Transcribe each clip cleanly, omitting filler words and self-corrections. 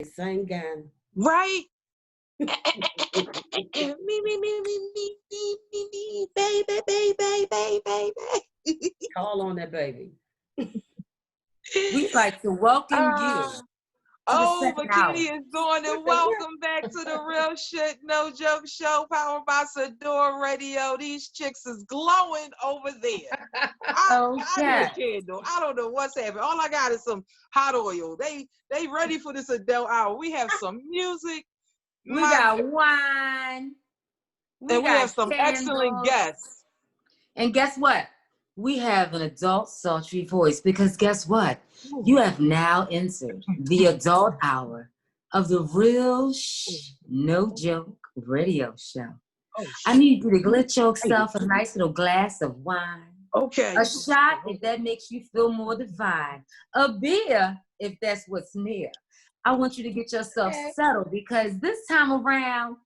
Singing. Right? Me, baby, baby, baby, baby. Call on that baby. We'd like to welcome you Uh, to the oh, second hour. McKinney is doing it. Welcome back to the Real Shit No Joke Show, powered by Sadior Radio. These chicks is glowing over there. I need a Okay. candle. I don't know what's happening. All I got is some hot oil. They ready for this adult hour. We have some music. We got wine. And we have some candles. excellent guests. And guess what? We have an adult sultry voice because guess what? You have now entered the adult hour of the Real No Joke Radio Show. Oh, I need you to get yourself a nice little glass of wine. Okay. A shot if that makes you feel more divine. A beer if that's what's near. I want you to get yourself settled because this time around,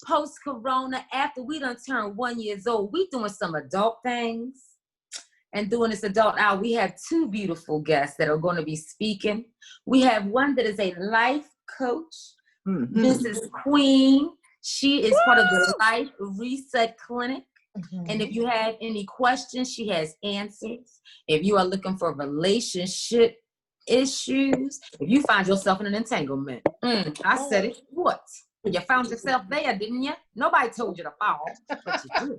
post-corona, after we done turned 1 year old, we doing some adult things. And doing this adult hour, we have two beautiful guests that are going to be speaking. We have one that is a life coach, Mrs. Queen. She is part of the Life Reset Clinic. And if you have any questions, she has answers. If you are looking for relationship issues, if you find yourself in an entanglement, I said it, what? You found yourself there, didn't you? Nobody told you to fall, but you did.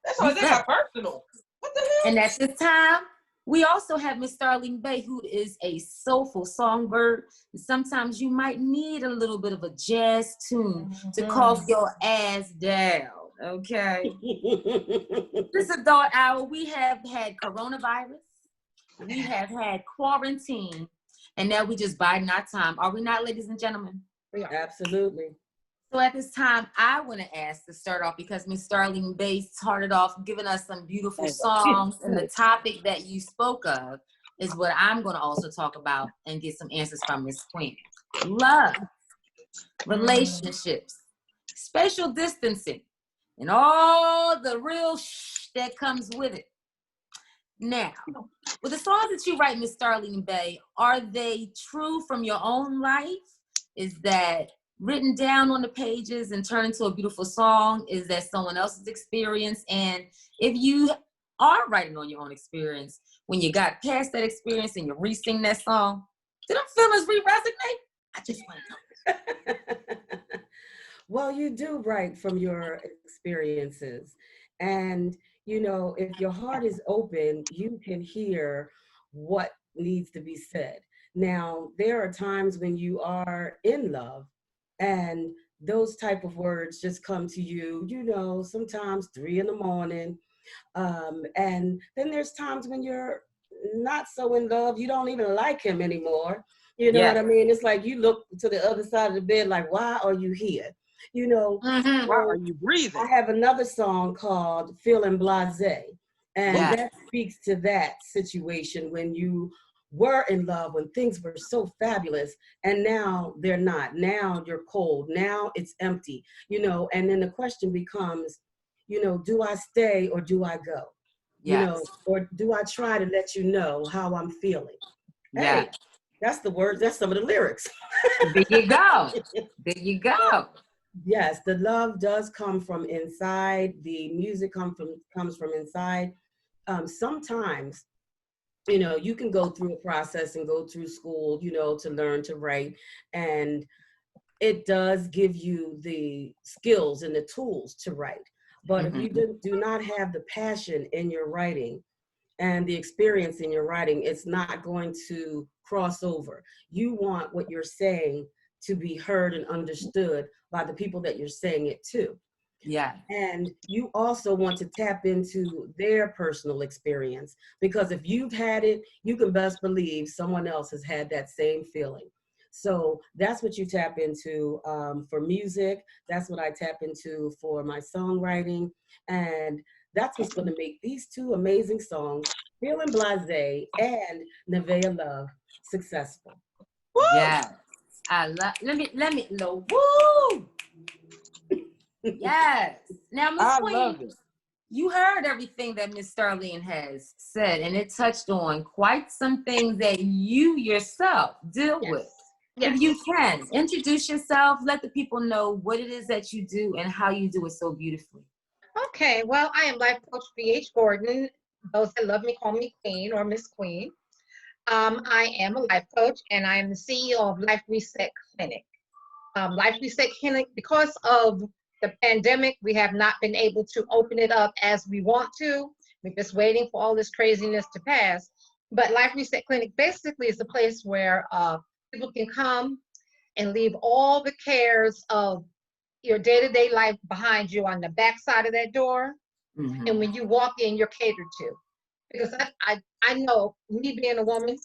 That's why they got personal. What the hell? And at this time, we also have Miss Starling Bay, who is a soulful songbird. Sometimes you might need a little bit of a jazz tune to calm your ass down, okay? This adult hour, we have had coronavirus. We have had quarantine. And now we just biding our time. Are we not, ladies and gentlemen? Absolutely. So at this time, I want to ask to start off because Miss Starling Bay started off giving us some beautiful songs, and the topic that you spoke of is what I'm going to also talk about and get some answers from Miss Queen. Love, relationships, spatial distancing, and all the real that comes with it. Now, with the songs that you write, Miss Starling Bay, are they true from your own life? Is that written down on the pages and turned into a beautiful song? Is that someone else's experience? And if you are writing on your own experience, when you got past that experience and you re-sing that song, do them feelings re-resonate? I just want to know. Well, you do write from your experiences. And, you know, if your heart is open, you can hear what needs to be said. Now, there are times when you are in love and those type of words just come to you, you know, sometimes 3 a.m. And then there's times when you're not so in love, you don't even like him anymore. You know what I mean? It's like you look to the other side of the bed like, why are you here? You know, why are you breathing? I have another song called Feeling Blasé. And that speaks to that situation when you were in love, when things were so fabulous, and now they're not. Now you're cold. Now it's empty, you know, and then the question becomes, you know, do I stay or do I go? You know, or do I try to let you know how I'm feeling? Hey, that's the words. That's some of the lyrics. There you go. There you go. Yes, the love does come from inside. The music comes from inside. Sometimes, you know, you can go through a process and go through school, you know, to learn to write. And it does give you the skills and the tools to write. But if you do not have the passion in your writing and the experience in your writing, it's not going to cross over. You want what you're saying to be heard and understood by the people that you're saying it to. Yeah. And you also want to tap into their personal experience, because if you've had it, you can best believe someone else has had that same feeling. So that's what you tap into for music. That's what I tap into for my songwriting. And that's what's going to make these two amazing songs, Feeling Blasé and Nevaeh Love, successful. Woo! Yes. I love, let me, no, woo! Yes. Now, Miss Queen, you heard everything that Miss Starling has said, and it touched on quite some things that you yourself deal with. If you can, introduce yourself, let the people know what it is that you do and how you do it so beautifully. Okay, well, I am life coach B.H. Gordon. Those that love me call me Queen or Miss Queen. I am a life coach, and I am the CEO of Life Reset Clinic. Life Reset Clinic, because of the pandemic, we have not been able to open it up as we want to. We're just waiting for all this craziness to pass. But Life Reset Clinic basically is a place where people can come and leave all the cares of your day-to-day life behind you on the back side of that door. Mm-hmm. And when you walk in, you're catered to. Because I know, me being a woman,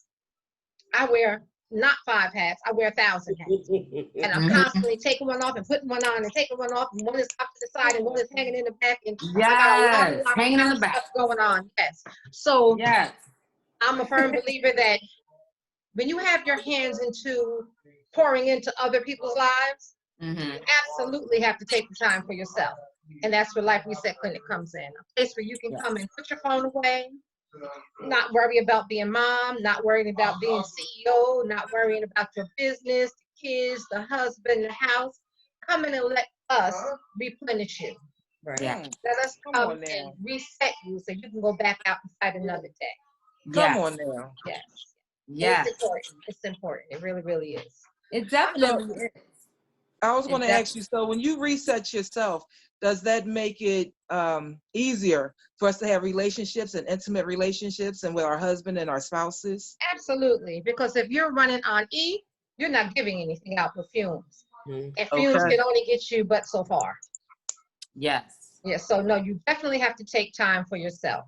I wear not 5 hats, I wear 1,000 hats. And I'm constantly taking one off and putting one on and taking one off, and one is up to the side and one is hanging in the back. And I got a lot hanging in the of back. stuff going on. Yes. So Yes. I'm a firm believer that when you have your hands into pouring into other people's lives, you absolutely have to take the time for yourself. And that's where Life Reset Clinic comes in. A place where you can come and put your phone away, not worry about being mom, not worrying about being CEO, not worrying about your business, the kids, the husband, the house. Come in and let us replenish you. Right. Yeah. Let us come on now. and reset you so you can go back out inside another day. Come on now. Yes. Yes. It's important. It's important. It really, really is. It definitely is. I was going to ask you, so when you reset yourself, does that make it easier for us to have relationships and intimate relationships and with our husband and our spouses? Absolutely. Because if you're running on E, you're not giving anything out but fumes. Mm-hmm. And fumes can only get you but so far. Yes. Yeah, so no, you definitely have to take time for yourself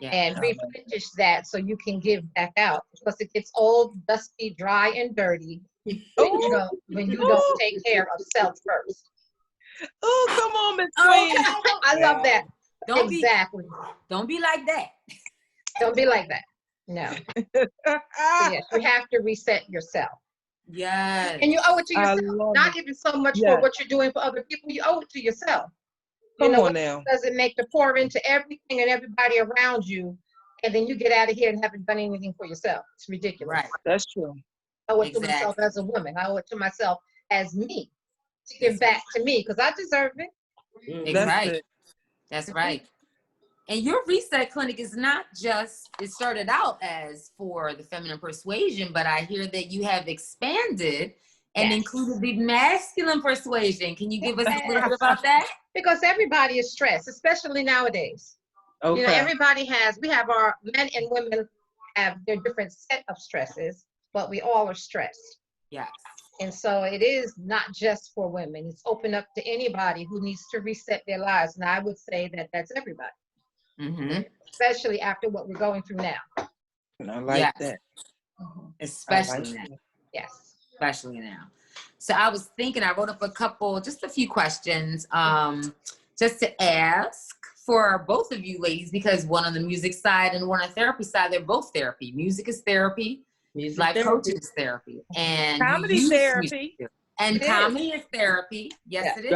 and replenish that so you can give back out, because it gets old, dusty, dry, and dirty when you don't take care of self first. Oh, come on, Miss Queen. I love that. Don't Be like that. Don't be like that. No. So yes, you have to reset yourself. Yes. And you owe it to yourself. Not even so much for what you're doing for other people. You owe it to yourself. Come on now. Does it make to pour into everything and everybody around you, and then you get out of here and haven't done anything for yourself? It's ridiculous. Right. That's true. I owe it to myself as a woman. I owe it to myself as me to give back to me, because I deserve it. That's right. That's right. And your reset clinic is not just, it started out as for the feminine persuasion, but I hear that you have expanded and included the masculine persuasion. Can you give us a little bit about that? Because everybody is stressed, especially nowadays. Okay. You know, we have our men and women have their different set of stresses, but we all are stressed. Yes. And so it is not just for women. It's open up to anybody who needs to reset their lives. And I would say that that's everybody. Mm-hmm. Especially after what we're going through now. I like that. Especially now. Yes. Especially now. So I was thinking, I wrote up just a few questions, just to ask for both of you ladies, because one on the music side and one on the therapy side, they're both therapy. Music is therapy. Life coaching is therapy. And comedy therapy. And comedy is therapy. Yes, it is.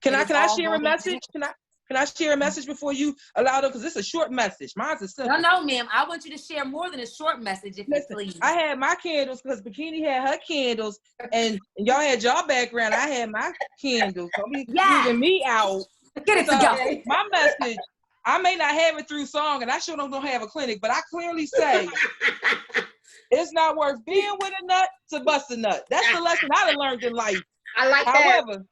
Can I share a message? Can I share a message before you allow them? Because it's a short message. Mine's a simple. No, ma'am. I want you to share more than a short message, if you please. I had my candles because Bikini had her candles, and y'all had your background. I had my candles. Don't be leaving me out. Get it together. My message, I may not have it through song, and I sure don't have a clinic, but I clearly say it's not worth being with a nut to bust a nut. That's the lesson I learned in life. I like that. However,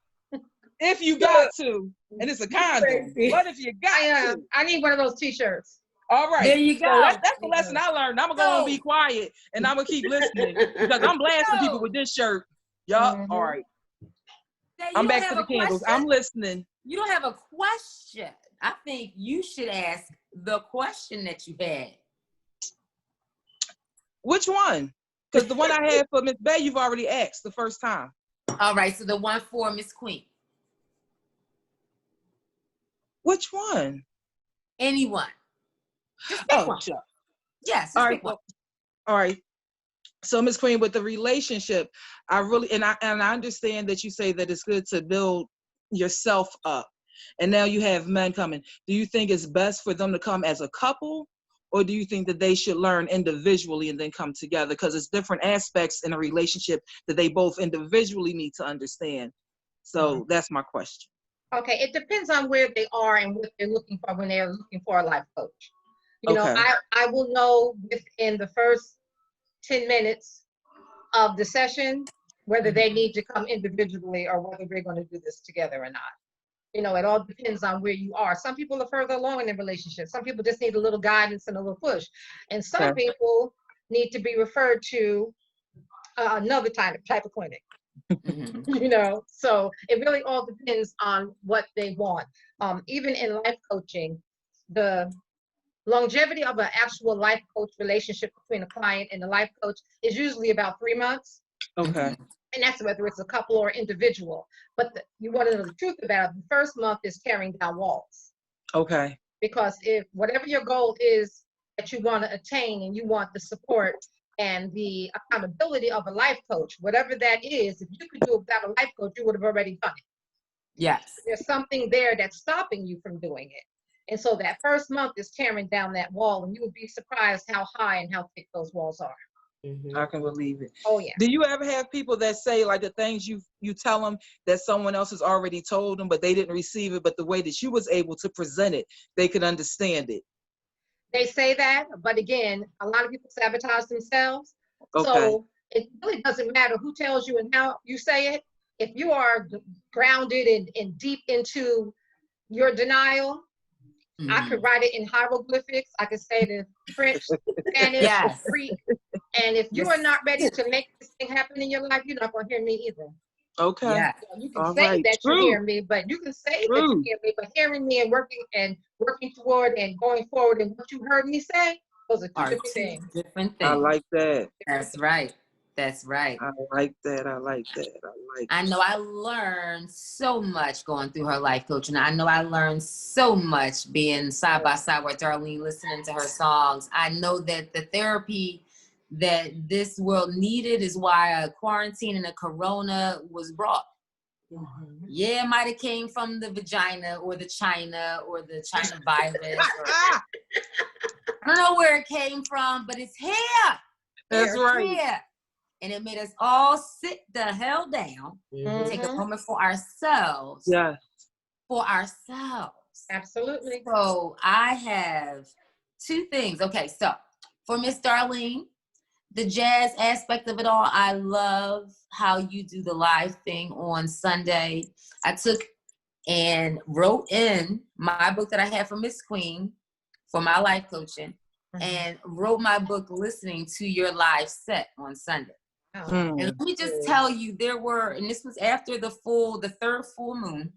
if you got to, and it's a condom, what if you got to? I need one of those t-shirts. All right. There you go. So that's the lesson I learned. I'm going to go and be quiet, and I'm going to keep listening, because I'm blasting people with this shirt. Y'all, all right. I'm back to the candles. I'm listening. You don't have a question. I think you should ask the question that you had. Which one? Because the one I had for Miss Bay, you've already asked the first time. All right, so the one for Miss Queen. Which one? Anyone. Just pick one. Sure. Yes. All right. Well, all right. So Miss Queen, with the relationship, I really and I understand that you say that it's good to build yourself up. And now you have men coming. Do you think it's best for them to come as a couple, or do you think that they should learn individually and then come together? Because it's different aspects in a relationship that they both individually need to understand. So that's my question. Okay, it depends on where they are and what they're looking for when they're looking for a life coach. You know, I will know within the first 10 minutes of the session whether they need to come individually or whether we're going to do this together or not. You know, it all depends on where you are. Some people are further along in their relationship. Some people just need a little guidance and a little push. And some people need to be referred to another type of clinic. You know, so it really all depends on what they want. Even in life coaching, the longevity of an actual life coach relationship between a client and the life coach is usually about 3 months. Okay. And that's whether it's a couple or individual. But you want to know the truth about it. The first month is tearing down walls. Okay. Because if whatever your goal is that you want to attain and you want the support and the accountability of a life coach, whatever that is, if you could do it without a life coach, you would have already done it. Yes. There's something there that's stopping you from doing it. And so that first month is tearing down that wall, and you would be surprised how high and how thick those walls are. I can believe it. Oh, yeah. Do you ever have people that say like the things you tell them that someone else has already told them, but they didn't receive it, but the way that you was able to present it, they could understand it? They say that, but again, a lot of people sabotage themselves. Okay. So it really doesn't matter who tells you and how you say it. If you are grounded and deep into your denial, I could write it in hieroglyphics. I could say it in French, Spanish, Greek. And if you are not ready to make this thing happen in your life, you're not going to hear me either. Okay. Yeah. So you can say that you hear me, but you can say that you hear me, but hearing me and working toward and going forward and what you heard me say, those are two different things. Different things. I like that. That's right. That's right. I like that. I like that. I know I learned so much going through her life coaching. I know I learned so much being side by side with Darlene, listening to her songs. I know that the therapy that this world needed is why a quarantine and a corona was brought. Yeah, it might have came from the vagina or the China virus. I don't know where it came from, but it's here. That's right. Here. And it made us all sit the hell down, take a moment for ourselves. Yeah. For ourselves. Absolutely. So I have two things. Okay, so for Miss Darlene, the jazz aspect of it all, I love how you do the live thing on Sunday. I took and wrote in my book that I had for Miss Queen for my life coaching and wrote my book listening to your live set on Sunday. And let me just tell you, there were, and this was after the third full moon,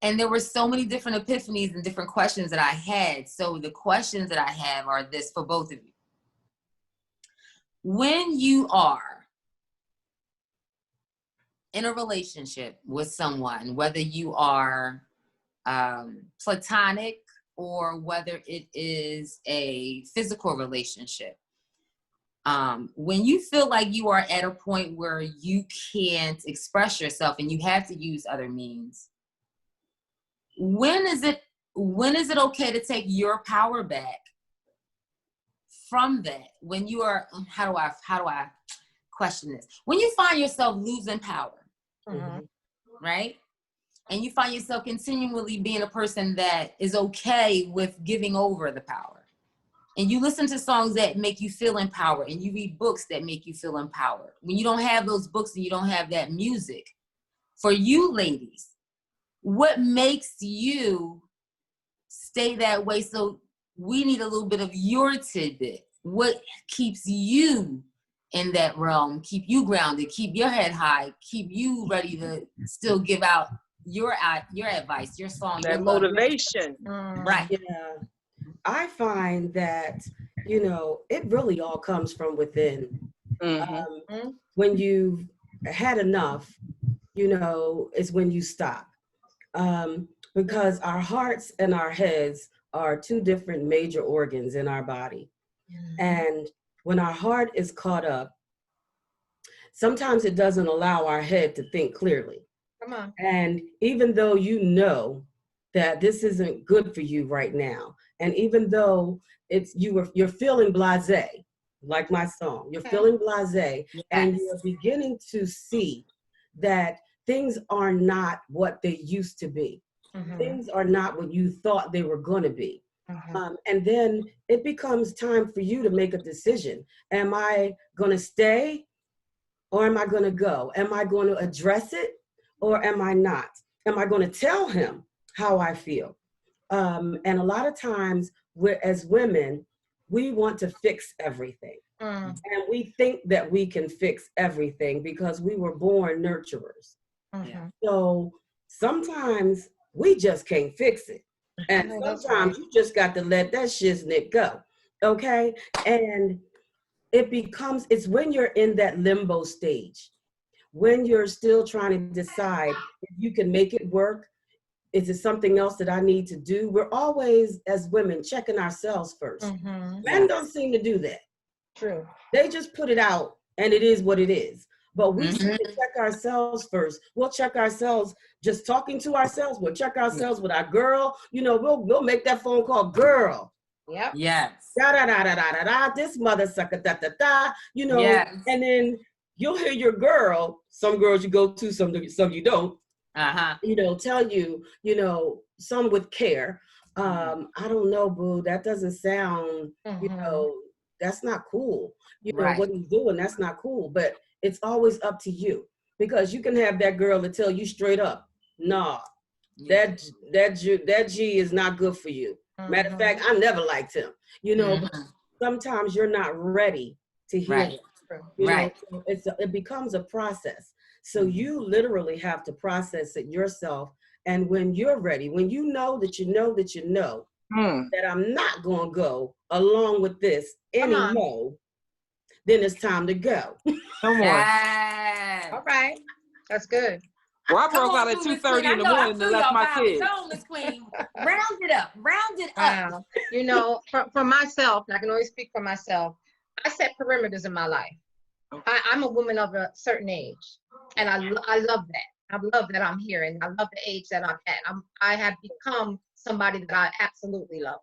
and there were so many different epiphanies and different questions that I had. So the questions that I have are this for both of you. When you are in a relationship with someone, whether you are platonic or whether it is a physical relationship, when you feel like you are at a point where you can't express yourself and you have to use other means, when is it okay to take your power back from that? When you are, how do I question this? When you find yourself losing power, right? And you find yourself continually being a person that is okay with giving over the power. And you listen to songs that make you feel empowered, and you read books that make you feel empowered. When you don't have those books and you don't have that music, for you ladies, what makes you stay that way? So we need a little bit of your tidbit. What keeps you in that realm, keep you grounded, keep your head high, keep you ready to still give out your advice, your song, that your motivation. Right. Yeah. I find that, it really all comes from within. When you've had enough, is when you stop. Because our hearts and our heads are two different major organs in our body. And when our heart is caught up, sometimes it doesn't allow our head to think clearly. Come on. And even though you know that this isn't good for you right now, And even though you're feeling blasé, like my song, you're feeling blasé, and you're beginning to see that things are not what they used to be. Things are not what you thought they were going to be. And then it becomes time for you to make a decision. Am I going to stay or am I going to go? Am I going to address it or am I not? Am I going to tell him how I feel? And a lot of times, as women, we want to fix everything. And we think that we can fix everything because we were born nurturers. So sometimes we just can't fix it. And sometimes you just got to let that shiznit go. Okay? And it's when you're in that limbo stage, when you're still trying to decide if you can make it work. Is it something else that I need to do? We're always, as women, checking ourselves first. Men don't seem to do that. True. They just put it out and it is what it is. But we seem to check ourselves first. We'll check ourselves just talking to ourselves. We'll check ourselves with our girl. You know, we'll make that phone call, girl. Yep. Yes. Da da da da da da da. This mother sucker da da da. You know, and then you'll hear your girl. Some girls you go to, some you don't. You know, tell you, you know, some with care. I don't know, boo. That doesn't sound, you know, that's not cool. You know, what he's doing, that's not cool. But it's always up to you, because you can have that girl to tell you straight up, nah, that G is not good for you. Matter of fact, I never liked him. You know, but sometimes you're not ready to hear it. You know, so it becomes a process. So you literally have to process it yourself. And when you're ready, when you know that you know that you know that I'm not going to go along with this anymore, then it's time to go. Come on. Yes. All right. That's good. Well, I broke out at 2:30 in the morning and left my kids. Miss Queen. Round it up. Round it up. You know, for myself, and I can only speak for myself, I set perimeters in my life. I'm a woman of a certain age, and I love that. I love that I'm here, and I love the age that I'm at. I have become somebody that I absolutely love.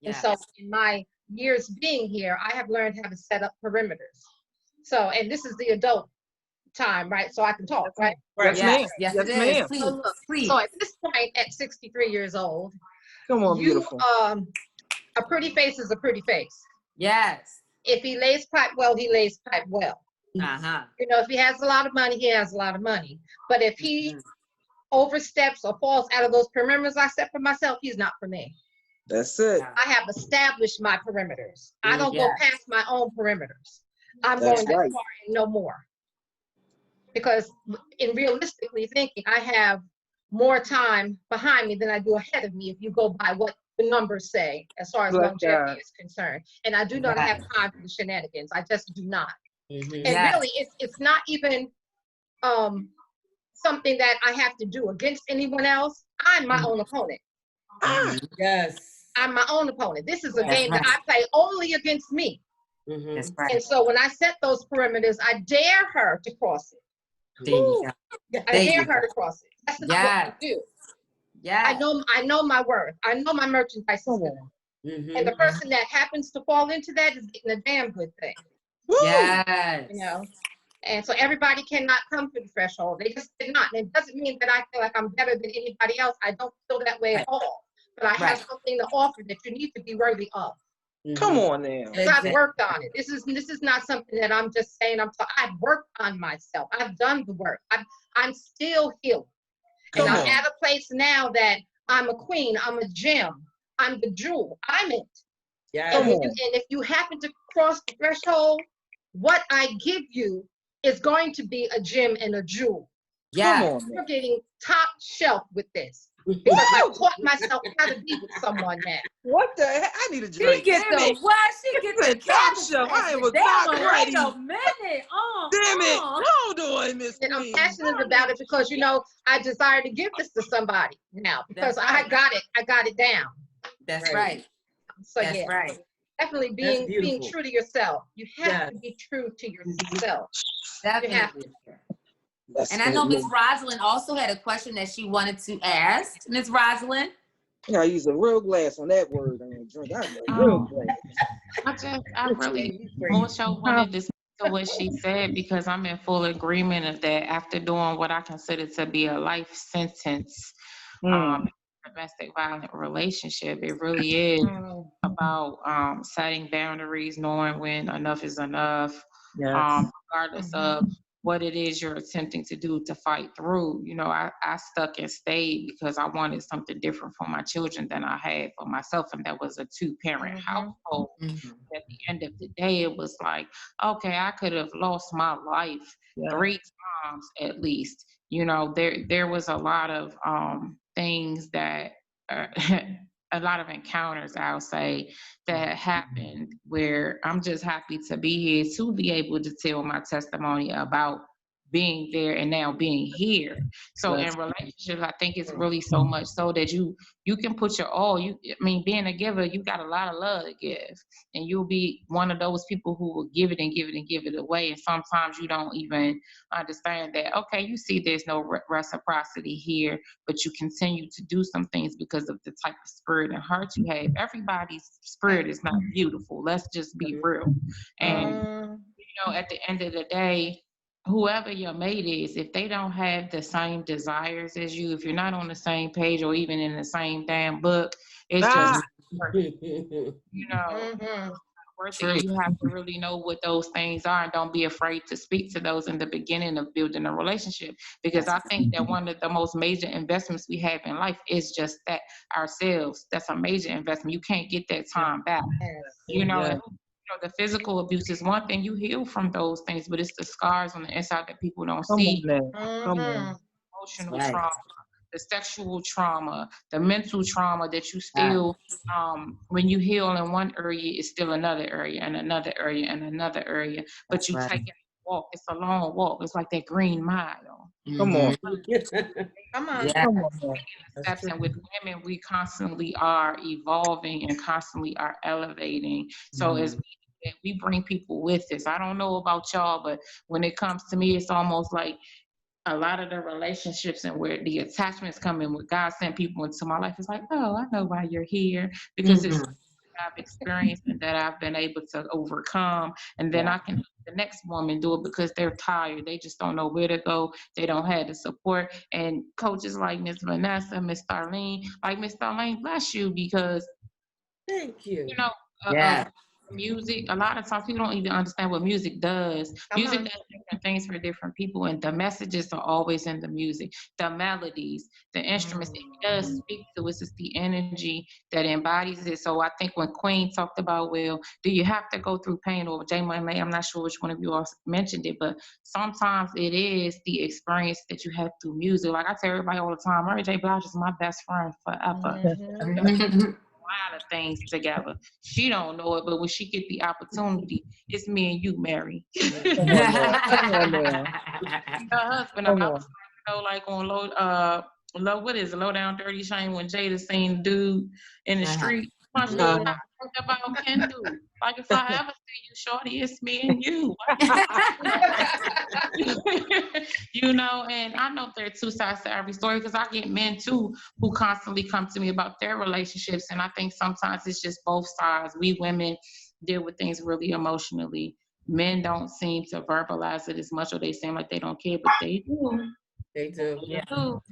Yes. And so in my years being here, I have learned how to set up perimeters. So, and this is the adult time, right? So I can talk, right? Yes, ma'am. Yes, yes, it ma'am. is. Please, please. So at this point, at 63 years old, come on, beautiful. A pretty face is a pretty face. Yes. If he lays pipe well, he lays pipe well. You know, if he has a lot of money, he has a lot of money. But if he oversteps or falls out of those perimeters I set for myself, he's not for me. That's it. I have established my perimeters. I don't go past my own perimeters. I'm That's going that far and no more. Because in realistically thinking, I have more time behind me than I do ahead of me if you go by what the numbers say as far as longevity is concerned. And I do not have time for the shenanigans. I just do not. And really, it's not even something that I have to do against anyone else. I'm my own opponent. Yes. I'm my own opponent. This is a game that I play only against me. That's right. And so when I set those perimeters, I dare her to cross it. I dare her to cross it. That's not what I do. I know my worth. I know my merchandise is good. And the person that happens to fall into that is getting a damn good thing. Yes. You know, and so everybody cannot come to the threshold. They just did not. And it doesn't mean that I feel like I'm better than anybody else. I don't feel that way at all. But I have something to offer that you need to be worthy of. Come on now. So I've worked on it. This is not something that I'm just saying. I've worked on myself. I've done the work. I'm still healing. And I'm at a place now that I'm a queen. I'm a gem. I'm the jewel. I'm it. Yeah. And if you happen to cross the threshold, what I give you is going to be a gem and a jewel. Yeah. You're getting top shelf with this. Because I taught myself how to be with someone now. What the heck? I need a drink. She gets the what? She gets the top shelf. I was not ready. Wait a minute. Damn it. Hold on, Miss And I'm passionate about it because, you know, I desire to give this to somebody now because I got it down. That's right. So that's right. Definitely being true to yourself. You have to be true to yourself. Definitely. You have to. And I know Miss Rosalind also had a question that she wanted to ask. Miss Rosalind. You gotta use a real glass on that word. I'm gonna drink. I a real glass. I really also wanted to speak to what she said because I'm in full agreement of that. After doing what I consider to be a life sentence, domestic violent relationship, it really is about setting boundaries, knowing when enough is enough, Yes. regardless of what it is you're attempting to do to fight through. You know, I stuck and stayed because I wanted something different for my children than I had for myself, and that was a two-parent household. At the end of the day, it was like, okay, I could have lost my life 3 times at least. You know, there was a lot of things that a lot of encounters, I'll say, that happened where I'm just happy to be here to be able to tell my testimony about being there and now being here. So in relationships, I think it's really so much so that you can put your all. I mean, being a giver, you got a lot of love to give, and you'll be one of those people who will give it and give it and give it away. And sometimes you don't even understand that. Okay, you see, there's no reciprocity here, but you continue to do some things because of the type of spirit and heart you have. Everybody's spirit is not beautiful. Let's just be real. And at the end of the day, whoever your mate is, if they don't have the same desires as you, if you're not on the same page or even in the same damn book, it's just worth it. You have to really know what those things are and don't be afraid to speak to those in the beginning of building a relationship, because I think that one of the most major investments we have in life is just that, ourselves. That's a major investment. You can't get that time back. And the physical abuse is one thing. You heal from those things, but it's the scars on the inside that people don't see. Come on. Emotional trauma, the sexual trauma, the mental trauma that you still, when you heal in one area, it's still another area and another area and another area. But you take a walk. It's a long walk. It's like that Green Mile. Come on. Come on. Come on. Steps, and with women, we constantly are evolving and constantly are elevating. So as we bring people with us. I don't know about y'all, but when it comes to me, it's almost like a lot of the relationships and where the attachments come in, where God sent people into my life, it's like, oh, I know why you're here, because it's I've experienced and that I've been able to overcome. And then I can help the next woman do it because they're tired. They just don't know where to go. They don't have the support. And coaches like Miss Vanessa, Miss Darlene, like Miss Darlene, bless you, because thank you. Music, a lot of times people don't even understand what music does. Music does different things for different people, and the messages are always in the music, the melodies, the instruments. It does speak to us. It's the energy that embodies it. So I think when Queen talked about, well, do you have to go through pain, or J. Money, I'm not sure which one of you all mentioned it, but sometimes it is the experience that you have through music. Like I tell everybody all the time, Mary J. Blige is my best friend forever. A lot of things together. She don't know it, but when she get the opportunity, it's me and you, Mary. Her husband, I was like on low, what is it, Low Down Dirty Shame, when Jada seen dude in the street. About can do. Like if I ever see you, shorty, it's me and you. And I know there are two sides to every story, because I get men too who constantly come to me about their relationships, and I think sometimes it's just both sides. We women deal with things really emotionally. Men don't seem to verbalize it as much, or they seem like they don't care, but they do. They do.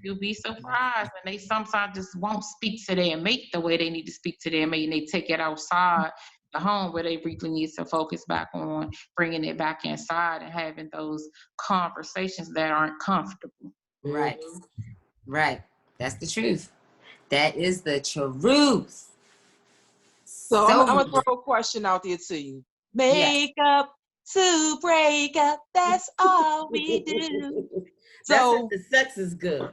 You'll be surprised, and they sometimes just won't speak to their mate the way they need to speak to their mate, and they take it outside the home where they really need to focus back on bringing it back inside and having those conversations that aren't comfortable. Right. That's the truth. That is the truth. So I'm gonna throw a question out there to you. Make up to break up. That's all we do. So the sex is good.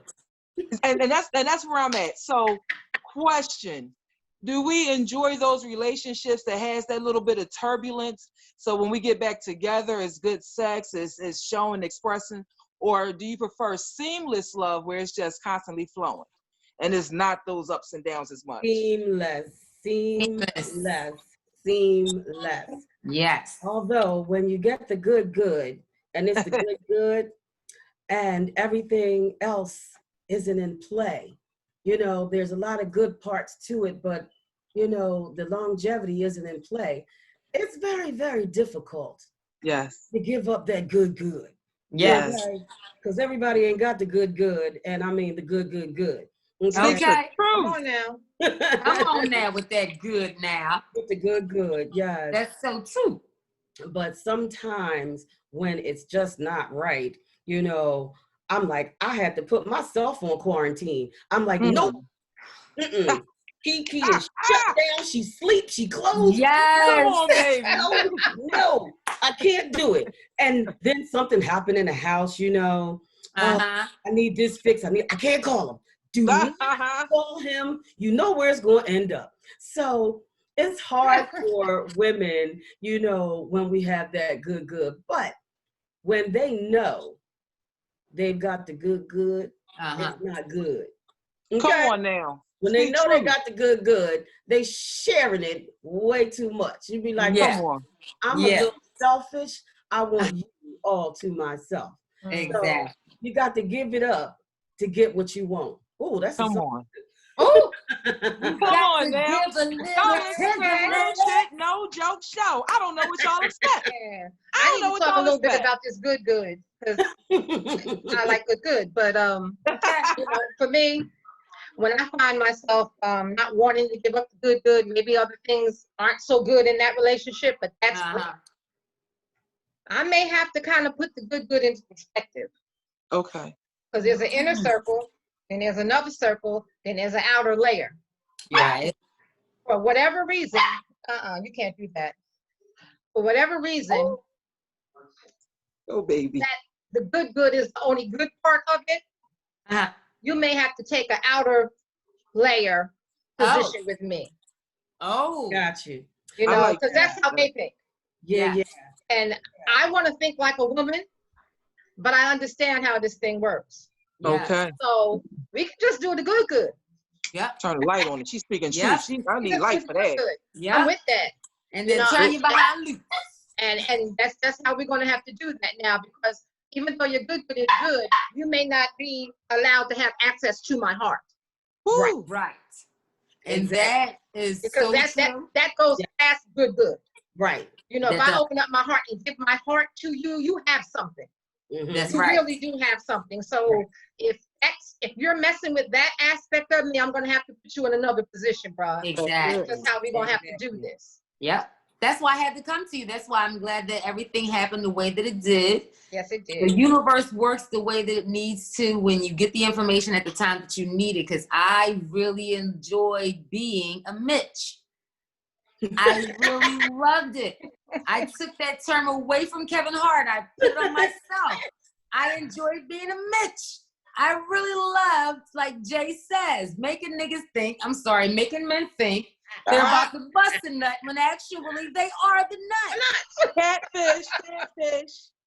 And that's where I'm at. So question, do we enjoy those relationships that has that little bit of turbulence? So when we get back together, it's good sex, it's showing, expressing, or do you prefer seamless love where it's just constantly flowing and it's not those ups and downs as much? Seamless. Yes. Although when you get the good, and it's the good, and everything else isn't in play, you know, there's a lot of good parts to it, but, you know, the longevity isn't in play. It's very, very difficult Yes. to give up that good. Yes. Because everybody ain't got the good, and I mean the good. Speak Okay. the Okay. Come truth. on now. Come on now with that good now. With the good, yes. That's so true. But sometimes when it's just not right, you know, I'm like, I had to put myself on quarantine. I'm like, nope, mm-mm. Kiki is shut down. She sleeps. She closed. Come Yes. on, baby. No, I can't do it. And then something happened in the house, you know. Uh-huh. I need this fix. I can't call him. Do not call him. You know where it's going to end up. So it's hard for women, you know, when we have that good. But when they know they've got the good, Uh-huh. it's not good. Come Okay? on now. When they Speak know they truth. got the good, they sharing it way too much. You be like, Yeah. Come on. I'm a Yeah. little selfish. I want you all to myself. Exactly. So you got to give it up to get what you want. Oh, that's Come a on. Oh, you Come got on to now. give a little Y'all expect real tenderness. shit, no joke show. I don't know what y'all expect. Yeah. I don't I know need what to talk a y'all little bit expect. about this good because I like good. But Okay. you know, for me, when I find myself not wanting to give up the good, maybe other things aren't so good in that relationship, but that's great. Uh-huh. I may have to kind of put the good into perspective Okay. because there's an inner circle, then there's another circle, then there's an outer layer. Right. For whatever reason, you can't do that. For whatever reason, Oh, baby. the good is the only good part of it. Uh-huh. You may have to take an outer layer position with me, Oh. Got you. you I know, like because that. that's how they think. Yeah. And I want to think like a woman, but I understand how this thing works. Yes. Okay. So we can just do the good. Yep. Turn the light on it. She's speaking Yep. truth. I need Just light do for the that. good. Yep. I'm with that. And You then know, turn you behind loose. And that's how we're going to have to do that now, because even though your good is good, you may not be allowed to have access to my heart. Woo. Right. And Exactly. that is Because so that true. goes past good. Right. You know, if That I does. open up my heart and give my heart to you, you have something. Mhm. That's You right. really do have something. So Right. if you're messing with that aspect of me, I'm gonna have to put you in another position, bro. Exactly. That's just how we're gonna have to do Exactly. this. Yep. That's why I had to come to you. That's why I'm glad that everything happened the way that it did. Yes, it The did. universe works the way that it needs to when you get the information at the time that you need it. Because I really enjoyed being a Mitch. I really loved it. I took that term away from Kevin Hart. I put it on myself. I enjoyed being a Mitch. I really loved, like Jay says, making niggas think, making men think they're about to bust a nut when actually they are the nut. Catfish.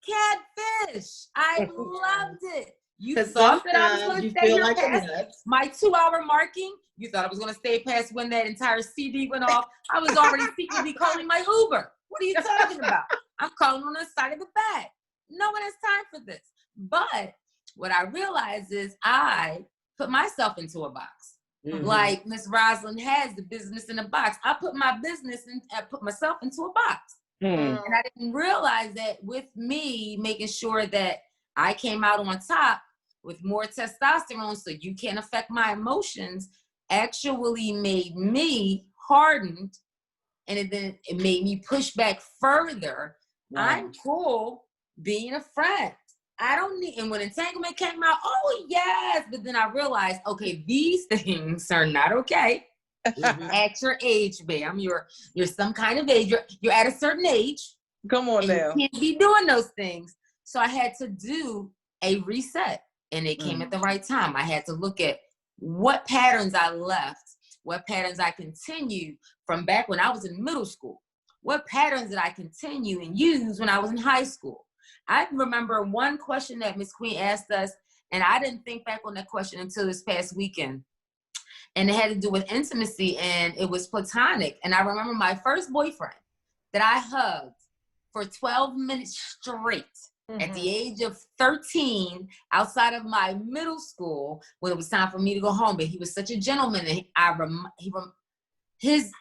Catfish. I loved it. You Because thought that I was sometimes going to you stay feel here like a past nut. my 2-hour marking. You thought I was going to stay past when that entire CD went off. I was already secretly calling my Uber. What are you talking about? I'm calling on the side of the bag. No one has time for this. But what I realized is I put myself into a box. Mhm. Like Miss Rosalind has the business in a box. I put my business and I put myself into a box. And I didn't realize that with me making sure that I came out on top with more testosterone so you can't affect my emotions actually made me hardened, and then it made me push back further. Wow. I'm cool being a friend. I don't need, and when entanglement came out, oh yes, but then I realized, okay, these things are not okay. Mhm. At your age, bam, you're some kind of age. You're at a certain age. Come on And now. you can't be doing those things. So I had to do a reset, and it came at the right time. I had to look at what patterns I left, what patterns I continued from back when I was in middle school, what patterns did I continue and use when I was in high school. I remember one question that Miss Queen asked us, and I didn't think back on that question until this past weekend. And it had to do with intimacy, and it was platonic. And I remember my first boyfriend that I hugged for 12 minutes straight. At the age of 13, outside of my middle school, when it was time for me to go home, but he was such a gentleman, and his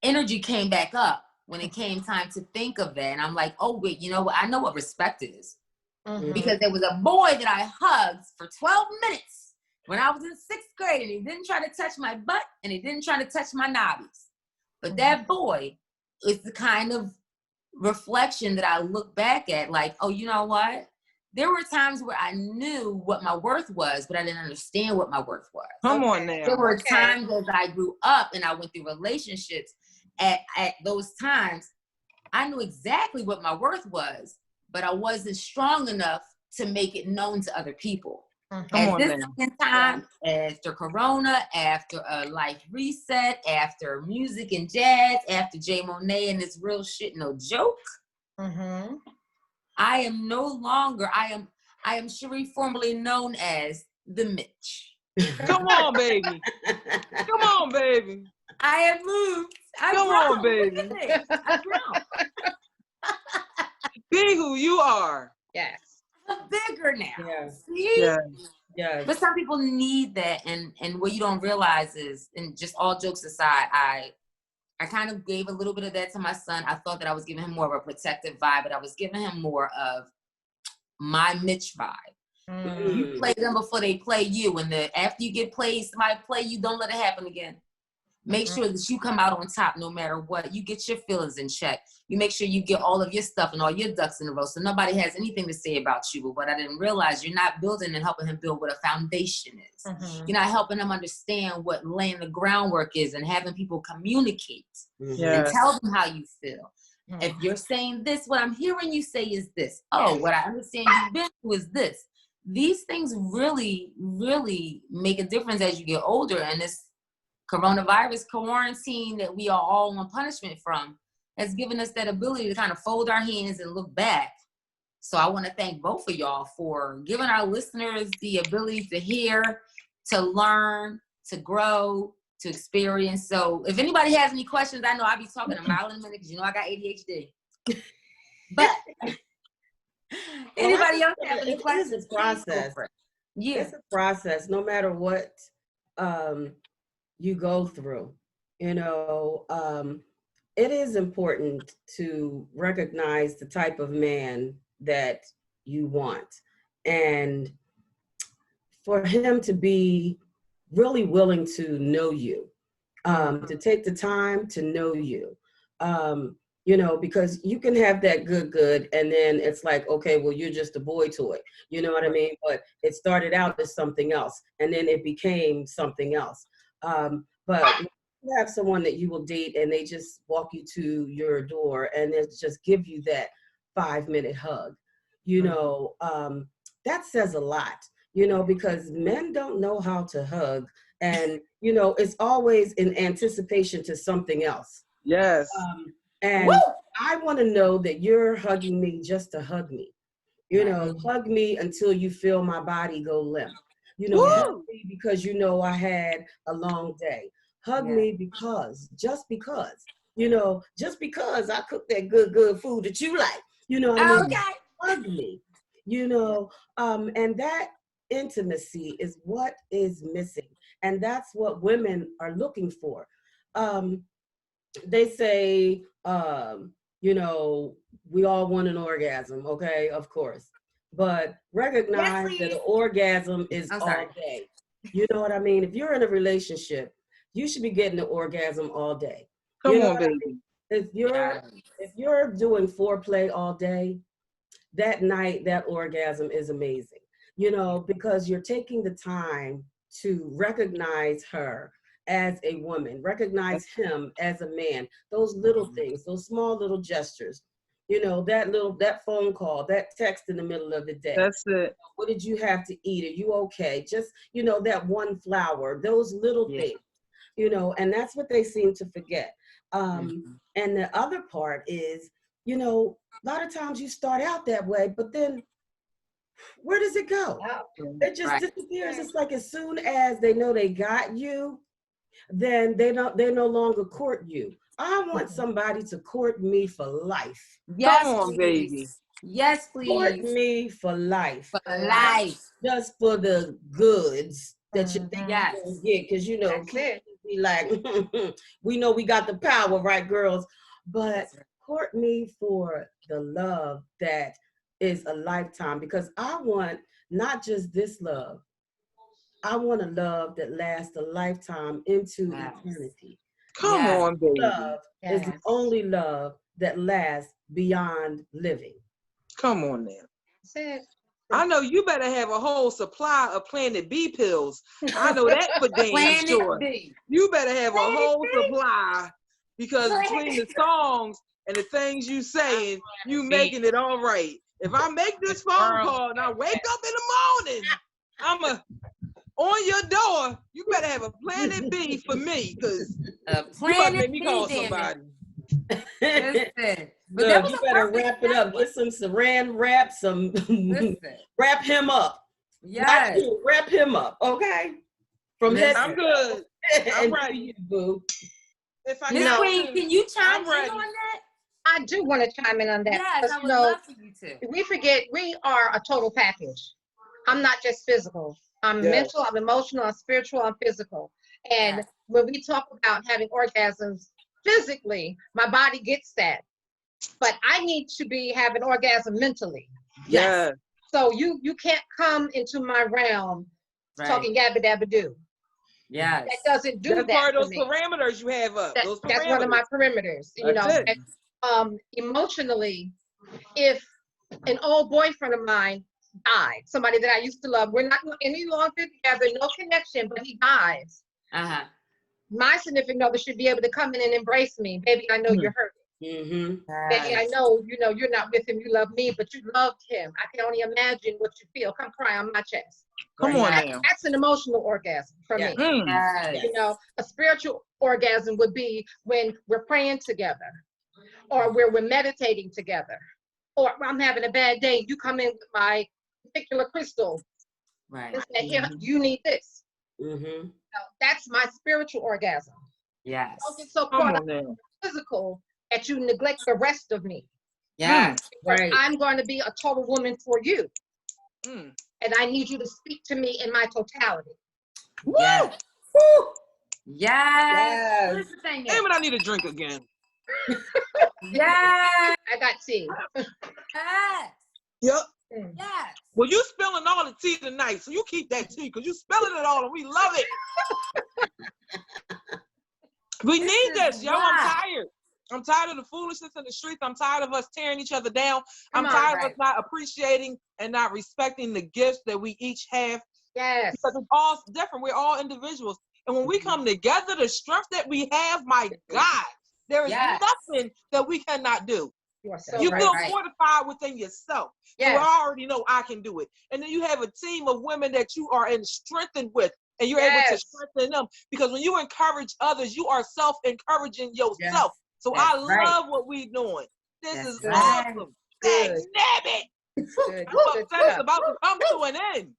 energy came back up when it came time to think of that. And I'm like, oh, wait, you know what? I know what respect is. Because there was a boy that I hugged for 12 minutes when I was in 6th grade, and he didn't try to touch my butt, and he didn't try to touch my knobbies. But that boy is the kind of reflection that I look back at, like, oh, you know what? There were times where I knew what my worth was, but I didn't understand what my worth was. Come on now. There were times as I grew up and I went through relationships, at those times, I knew exactly what my worth was, but I wasn't strong enough to make it known to other people. At this second time, after Corona, after a life reset, after music and jazz, after Jay Monet and this real shit, no joke, I am no longer, I am Cherie, formerly known as the Mitch. Come on, baby. Come on, baby. I have moved. Come on, baby. I've grown. Be who you are. Yes. I'm bigger now. Yeah. See? Yeah. Yeah. But some people need that, and what you don't realize is, and just all jokes aside, I kind of gave a little bit of that to my son. I thought that I was giving him more of a protective vibe, but I was giving him more of my Mitch vibe. You play them before they play you, and after you get played, somebody play you, don't let it happen again. Make sure that you come out on top no matter what. You get your feelings in check. You make sure you get all of your stuff and all your ducks in a row, so nobody has anything to say about you. But what I didn't realize, you're not building and helping him build what a foundation is. You're not helping him understand what laying the groundwork is and having people communicate and tell them how you feel. If you're saying this, what I'm hearing you say is this. Oh, what I understand you've been through is this. These things really, really make a difference as you get older. And this coronavirus quarantine that we are all on punishment from has given us that ability to kind of fold our hands and look back. So I want to thank both of y'all for giving our listeners the ability to hear, to learn, to grow, to experience. So if anybody has any questions, I know I'll be talking a mile in a minute because you know I got ADHD. But anybody else have any questions? It's a process. Yeah. It's a process, no matter what you go through. You know, it is important to recognize the type of man that you want, and for him to be really willing to know you, to take the time to know you, you know, because you can have that good, and then it's like, okay, well, you're just a boy toy, you know what I mean? But it started out as something else, and then it became something else. But you have someone that you will date and they just walk you to your door and they just give you that 5-minute hug, you know, that says a lot, you know, because men don't know how to hug, and, you know, it's always in anticipation to something else. Yes. And Woo! I want to know that you're hugging me just to hug me, you know, hug me until you feel my body go limp. You know, hug me because you know I had a long day. Hug me because, just because, you know, just because I cooked that good food that you like, you know what I mean? Okay. Hug me, you know, and that intimacy is what is missing. And that's what women are looking for. They say, you know, we all want an orgasm, okay, of course. But recognize that an orgasm is all day. You know what I mean? If you're in a relationship, you should be getting an orgasm all day. Come you know on, baby. I mean? If you're doing foreplay all day, that night, that orgasm is amazing. You know, because you're taking the time to recognize her as a woman, recognize him as a man. Those little things, those small little gestures. You know, that phone call, that text in the middle of the day. That's it. What did you have to eat? Are you okay? Just, you know, that one flower, those little things, you know, and that's what they seem to forget. And the other part is, you know, a lot of times you start out that way, but then where does it go? It just disappears. It's like as soon as they know they got you, then they no longer court you. I want somebody to court me for life. Yes, Come on, baby. Yes, Court please. me for life. For life. Just for the goods that you think Yes. you're gonna get. Because, you know, That's kids it. be like, we know we got the power, right, girls? But That's right. court me for the love that is a lifetime. Because I want not just this love, I want a love that lasts a lifetime into Yes. eternity. Come Yes. on, baby. Love is the Yes. only love that lasts beyond living. Come on now. That's it. I know you better have a whole supply of Planet B pills. I know that for damn Planet sure. B. You better have a Planet whole B. supply because between the songs and the things you saying, you making it all right. If I make this phone call and I wake up in the morning, I'm on your door. You better have a Planet B for me because A you about to Planet make me B, call damn it. somebody. Listen. But that Look, was you a better perfect wrap it up. segue. Get some saran wrap, some Listen. wrap him up. Not Yes. you, wrap him up, okay? From head Listen. I'm good. I'm and ready. do you, boo. If I Miss got Queen, to, can you chime I'm in ready. on that? I do want to chime in on that. Yes, because, I would love for you to. we forget we are a total package. I'm not just physical. I'm Yes. mental, I'm emotional, I'm spiritual, I'm physical. And Yes. when we talk about having orgasms physically, my body gets that. But I need to be having orgasm mentally. Yes. So you can't come into my realm Right. talking yabba dabba doo. Yes. That doesn't do That's that part of for those me. parameters you have up. Those parameters. That's one of my perimeters. You That's know, it. and, emotionally, if an old boyfriend of mine died, somebody that I used to love, we're not any longer together, no connection, but he dies. Uh-huh. My significant other should be able to come in and embrace me. Baby, I know you're hurt. Mm-hmm. Baby, I know, you're not with him. You love me, but you loved him. I can only imagine what you feel. Come cry on my chest. Come on That's, now. that's an emotional orgasm for Yeah. me. Yes. You know, a spiritual orgasm would be when we're praying together, or where we're meditating together, or I'm having a bad day. You come in with my particular crystal Right. and say, here, you need this. Mm-hmm. So that's my spiritual orgasm. Yes. Don't get so Come caught up on now. in physical that you neglect the rest of me. Yes. Because Right. I'm going to be a total woman for you. Mm. And I need you to speak to me in my totality. Yes. Woo! Yes. What is the thing? Damn it, I need a drink again. Yes. I got tea. Yes. Yep. Yes. Well, you spilling all the tea tonight, so you keep that tea because you spilling it all and we love it. We This need is this, yo. I'm wild. tired. I'm tired of the foolishness in the streets. I'm tired of us tearing each other down. Come I'm on, tired of right. us not appreciating and not respecting the gifts that we each have. Yes. Because it's all different. We're all individuals. And when we come together, the strength that we have, my God, there is Yes. nothing that we cannot do. You are so You right. feel right. fortified within yourself. So Yes. I already know I can do it. And then you have a team of women that you are strengthened with, and you're able to Yes. strengthen them. Because when you encourage others, you are self-encouraging yourself. Yes. So That's I right. love what we're doing. This That's is right. awesome. Good. Dang it. Good. I'm Good upset it's stuff. about to come to an end.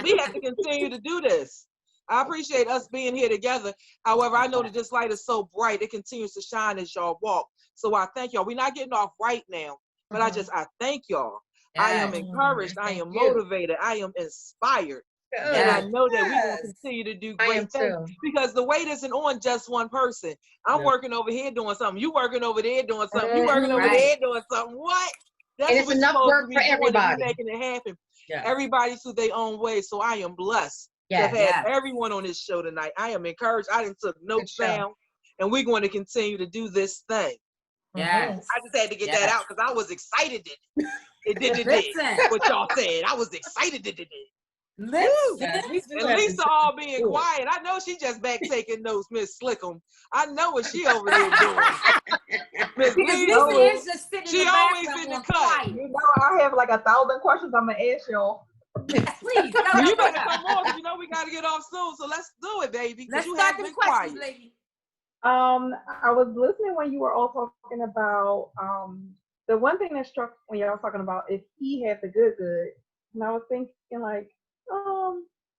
We have to continue to do this. I appreciate us being here together. However, I know that this light is so bright, it continues to shine as y'all walk. So I thank y'all. We're not getting off right now, but I thank y'all. I am Yes. encouraged. I Thank am you. motivated. I am inspired. Good. And I Yes. know that we're going Yes. to continue to do I great am things too. because the weight isn't on just one person. I'm No. working over here doing something. You working over there doing something. You working over Right. there doing something. What? That's And what it's we're enough supposed work to be for doing and everybody. be making it happen. Yeah. Everybody's through their own way. So I am blessed to have Yes. had Yes. everyone on this show tonight. I am encouraged. I didn't took notes show. down, and we're going to continue to do this thing. Yes. I just had to get that Yes. out because I was excited. It did. Listen. What y'all said. I was excited. Listen. Yes, we do And have to Lisa all being do it. quiet. I know she just back taking notes, Miss Slickum. I know what she over there doing. Miss Because Lisa, Lisa is just sitting in she the always background in the on cut. quiet. You know, I have like 1,000 questions I'm gonna ask y'all. Please, go, Well, go, you go, better go. come on, 'cause you know we got to get off soon. So let's do it, baby. Because Let's you start have them been questions, quiet. lady. I was listening when you were all talking about the one thing that struck when y'all was talking about if he had the good, and I was thinking like,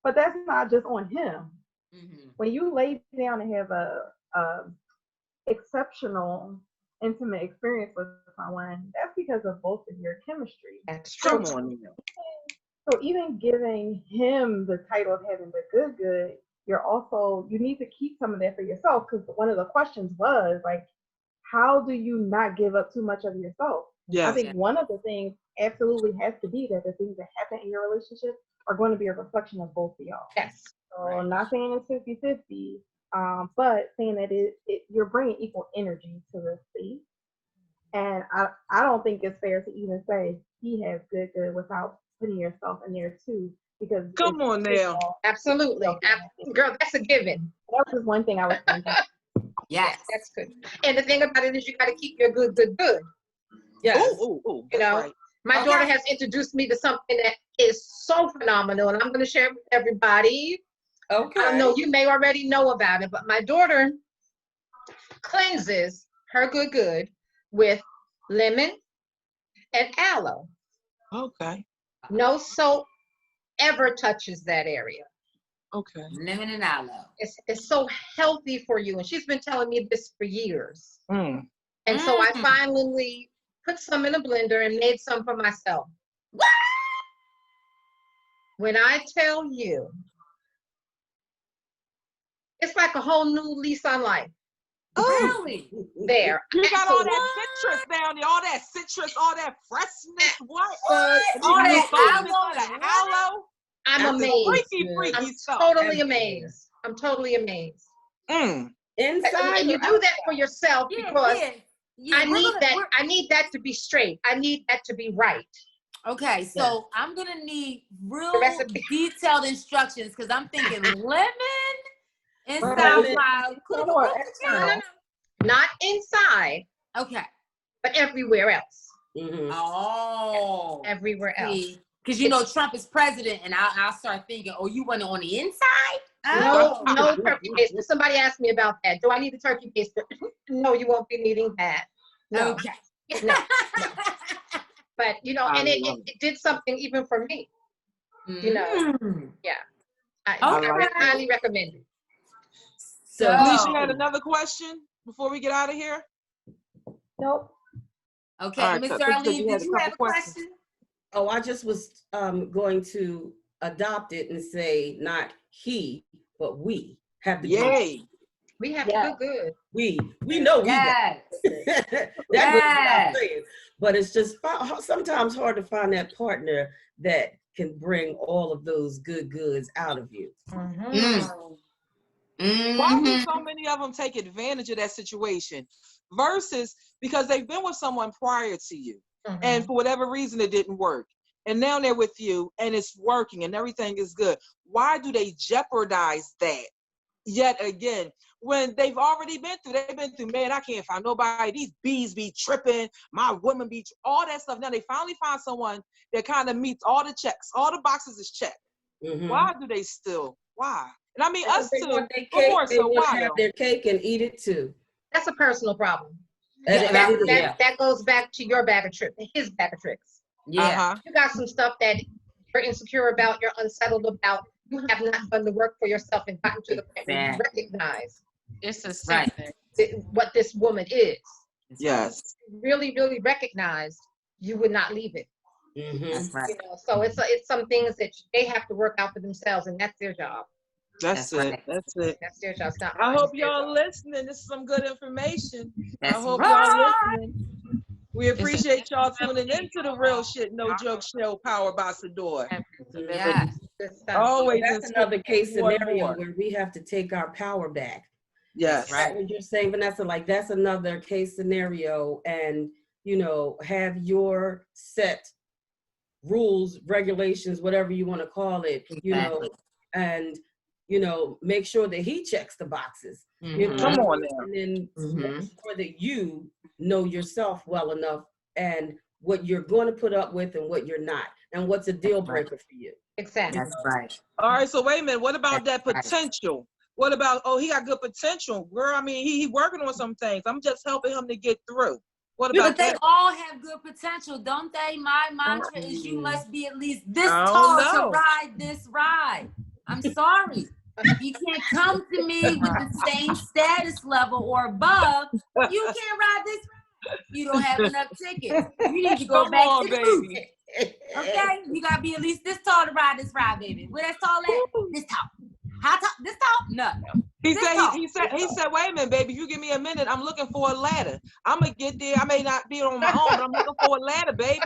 but that's not just on him. Mm-hmm. When you lay down and have a exceptional intimate experience with someone, that's because of both of your chemistry. That's true. Come on now. So even giving him the title of having the good, you need to keep some of that for yourself, because one of the questions was like, how do you not give up too much of yourself? I Yes. think one of the things absolutely has to be that the things that happen in your relationship are going to be a reflection of both of y'all. Yes. So I'm not saying it's 50-50, but saying that you're bringing equal energy to the space. And I don't think it's fair to even say he has good without putting yourself in there too, because Come on now. Absolutely. Girl, that's a given. That was just one thing I was thinking. Yes. That's good. And the thing about it is you got to keep your good. Yes. Ooh, You that's know, right. my daughter has introduced me to something that is so phenomenal, and I'm going to share it with everybody. Okay. I know you may already know about it, but my daughter cleanses her good with lemon and aloe. Okay. No soap ever touches that area. Okay. Lemon and aloe. It's so healthy for you, and she's been telling me this for years. Mm. And so I finally put some in a blender and made some for myself. What? When I tell you, it's like a whole new lease on life. Really? There. You got all Absolutely. that citrus down there, all that citrus, all that freshness. What? And All you that focus aloe on the and aloe. I'm That's amazed. freaky I'm stuff. totally amazed. I'm totally amazed. Mm. Inside. And you do that for yourself because I need that. I need that to be straight. I need that to be right. Okay, so I'm gonna need real recipe. detailed instructions because I'm thinking lemon inside Lemon. while External. Not inside, okay. but everywhere else. Mhm. Oh, Everywhere else. because you know Trump is president, and I'll start thinking, oh, you want it on the inside? No, Oh. no turkey baster. Somebody asked me about that. Do I need a turkey baster? No, you won't be needing that. No, Okay. no. But you know, and it did something even for me. You know, yeah. I highly recommend it. So, Denise, you had another question before we get out of here? Nope. Okay, All right, Mr. so Arlene, you had did a you have a couple questions. question? oh, I just was going to adopt it and say not he, but we have the good. Yay. We have to do good. We know we got Yes. that goes without saying. But it's just sometimes hard to find that partner that can bring all of those goods out of you. Why do so many of them take advantage of that situation versus because they've been with someone prior to you and for whatever reason it didn't work and now they're with you and it's working and everything is good? Why do they jeopardize that yet again when they've already been through, man, I can't find nobody, these bees be tripping, my woman be all that stuff. Now they finally find someone that kind of meets all the checks, all the boxes is checked. Why do they still? Why? And I mean us they too. Want their But cake, more they so, want to why have their cake and eat it too. That's a personal problem. Yeah. That goes back to your bag of tricks, his bag of tricks. Yeah. You got some stuff that you're insecure about, you're unsettled about. You have not done the work for yourself and gotten to the point where you recognize It's a sickness. what this woman is. Yes. Really, really recognize you would not leave it. That's right. You know, so it's some things that they have to work out for themselves, and that's their job. That's it. right. That's it. That's their job. It's not I mine, hope it's their y'all job. listening. This is some good information. That's I hope right. y'all listening. We appreciate y'all tuning into the Real Shit No Joke Show powered by Sadior. Yes. Good stuff. Always That's another case more and scenario more. where we have to take our power back. Yes. Right. What you're saying, Vanessa, like that's another case scenario, and you know, have your set rules, regulations, whatever you want to call it, you know, and you know, make sure that he checks the boxes. You know, Come on now. and then make sure that you know yourself well enough and what you're going to put up with and what you're not, and what's a deal breaker for you. Exactly. That's right. All right, so wait a minute. What about that That's right. potential? What about, oh, he got good potential. Girl, I mean, he working on some things. I'm just helping him to get through. What about But they that? all have good potential, don't they? My mantra is you must be at least this I don't tall know. to ride this ride. I'm sorry. You can't come to me with the same status level or above. You can't ride this You don't have enough tickets. You need to go Come back on, to the baby. booth. Okay? You gotta be at least this tall to ride this ride, baby. Where that tall at? This tall. How tall? This tall? No. He This said, tall. he said, wait a minute, baby, if you give me a minute, I'm looking for a ladder. I'm gonna get there. I may not be on my own, but I'm looking for a ladder, baby.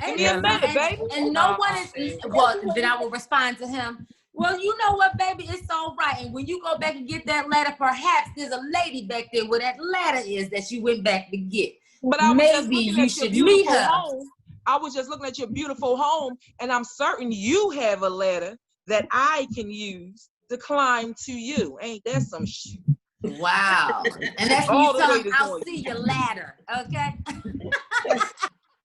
Give me a minute, baby. And no one is, well, then I will respond to him. Well, you know what, baby? It's all right. And when you go back and get that ladder, perhaps there's a lady back there where that ladder is that you went back to get. But I was just Maybe looking you at your should meet beautiful her. home. I was just looking at your beautiful home, and I'm certain you have a ladder that I can use to climb to you. Ain't that some shit? Wow. And that's when All you the tell way him, to I'll going. see your ladder. Okay?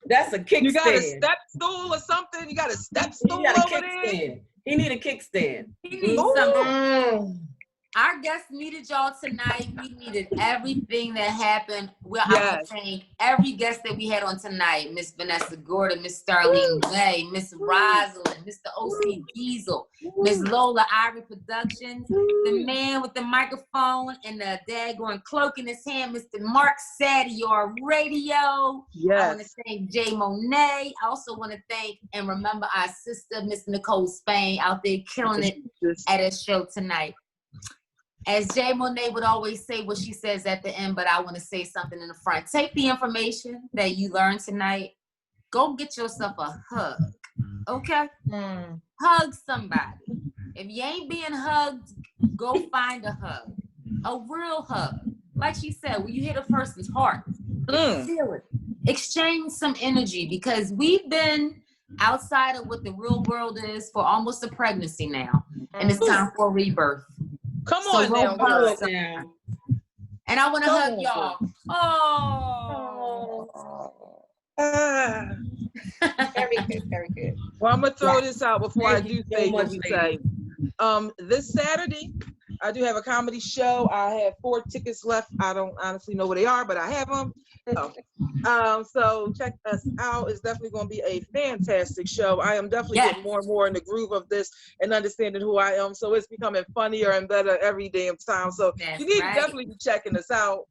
That's a kickstand. You got a step stool or something? You got a step stool He got a over there? kickstand. He need a kickstand. He needs Ooh. something. Our guests needed y'all tonight. We needed everything that happened. Well, I want to thank every guest that we had on tonight. Miss Vanessa Gordon, Miss Starlene Bay, Miss Rosalind, Mr. O.C. Diesel, Miss Lola Ivory Productions, the man with the microphone and the daggone cloak in his hand, Mr. Mark Sadior Radio. I want Yes. to thank Jay Monet. I also want to thank and remember our sister, Miss Nicole Spain, out there killing it at a show tonight. As Jay Monet would always say what she says at the end, but I want to say something in the front. Take the information that you learned tonight. Go get yourself a hug, okay? Hug somebody. If you ain't being hugged, go find a hug. A real hug. Like she said, when you hit a person's heart, feel it. Exchange some energy because we've been outside of what the real world is for almost a pregnancy now. And it's time for a rebirth. Come So on now, go girl. hug someone. And I want to hug y'all. Ah. Very good, very good. Well, I'm gonna throw this out before I Thank do you so say what much, we lady. say. This Saturday, I do have a comedy show. I have 4 tickets left. I don't honestly know where they are, but I have them. So check us out. It's definitely going to be a fantastic show. I am definitely getting more and more in the groove of this and understanding who I am. So it's becoming funnier and better every damn time. So you need to definitely be checking us out.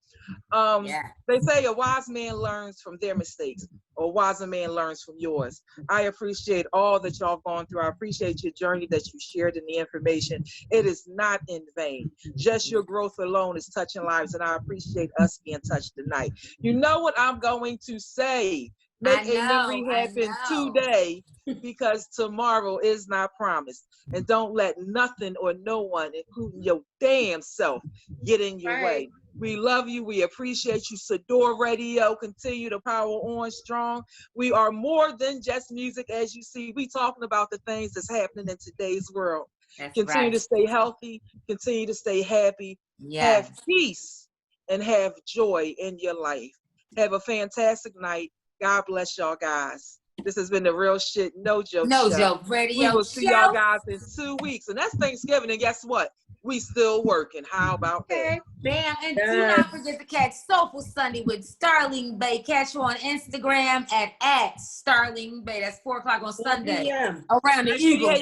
They say a wise man learns from their mistakes, or a wiser man learns from yours. I appreciate all that y'all gone through. I appreciate your journey that you shared and the information. It is not in vain. Just your growth alone is touching lives, and I appreciate us being touched tonight. You know what I'm going to say? Make a memory happen today, because tomorrow is not promised. And don't let nothing or no one, including your damn self, get in your way. We love you. We appreciate you. Sadior Radio, continue to power on strong. We are more than just music, as you see. We talking about the things that's happening in today's world. Continue to stay healthy. Continue to stay happy. Have peace and have joy in your life. Have a fantastic night. God bless y'all guys. This has been the Real Shit No Joke Show. No Joke Radio. We will see y'all guys in 2 weeks. And that's Thanksgiving. And guess what? We still working. How about that? Bam. And do not forget to catch Soulful Sunday with Starling Bay. Catch you on Instagram at Starling Bay. That's 4 o'clock on Sunday. Around the Eagles.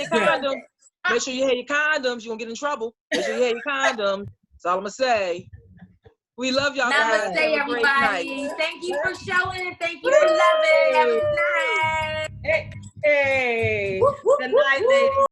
Make sure you have your condoms. You're going to get in trouble. Make sure you have your condoms. That's all I'm going to say. We love y'all guys. Namaste, everybody. Thank you for showing. Thank you for loving. Have a good night. Hey. Good night, ladies.